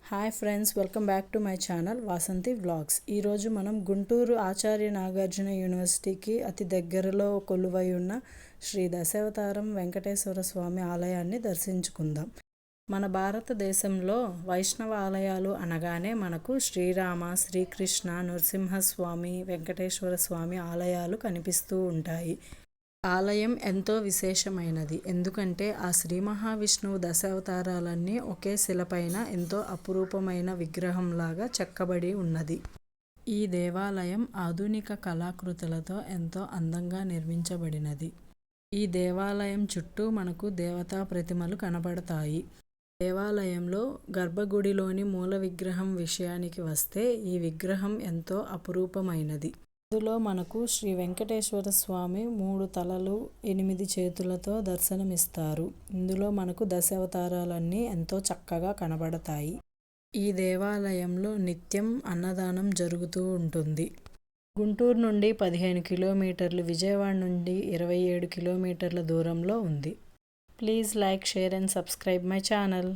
Hi friends, welcome back to my channel Vasanthi vlogs. ఈరోజు మనం గుంటూరు ఆచార్య నాగార్జున యూనివర్సిటీకి అతి దగ్గరలో కొలువై ఉన్న శ్రీ దశావతారం వెంకటేశ్వర స్వామి ఆలయాన్ని దర్శించుకుందాం. మన భారతదేశంలో వైష్ణవ ఆలయాలు అనగానే మనకు శ్రీరామ, శ్రీకృష్ణ, నరసింహస్వామి, వెంకటేశ్వర స్వామి ఆలయాలు కనిపిస్తూ ఉంటాయి. ఆలయం ఎంతో విశేషమైనది. ఎందుకంటే ఆ శ్రీ మహావిష్ణువు దశావతారాలన్నీ ఒకే శిలపైన ఎంతో అపురూపమైన విగ్రహంలాగా చెక్కబడి ఉన్నది. ఈ దేవాలయం ఆధునిక కళాకృతులతో ఎంతో అందంగా నిర్మించబడినది. ఈ దేవాలయం చుట్టూ మనకు దేవతా ప్రతిమలు కనబడతాయి. దేవాలయంలో గర్భగుడిలోని మూల విగ్రహం విషయానికి వస్తే ఈ విగ్రహం ఎంతో అపురూపమైనది. ఇందులో మనకు శ్రీ వెంకటేశ్వర స్వామి 3 తలలు 8 చేతులతో దర్శనమిస్తారు. ఇందులో మనకు దశావతారాలన్నీ ఎంతో చక్కగా కనబడతాయి. ఈ దేవాలయంలో నిత్యం అన్నదానం జరుగుతూ ఉంటుంది. గుంటూరు నుండి 15 కిలోమీటర్లు, విజయవాడ నుండి 27 కిలోమీటర్ల దూరంలో ఉంది. Please like, share and subscribe my channel.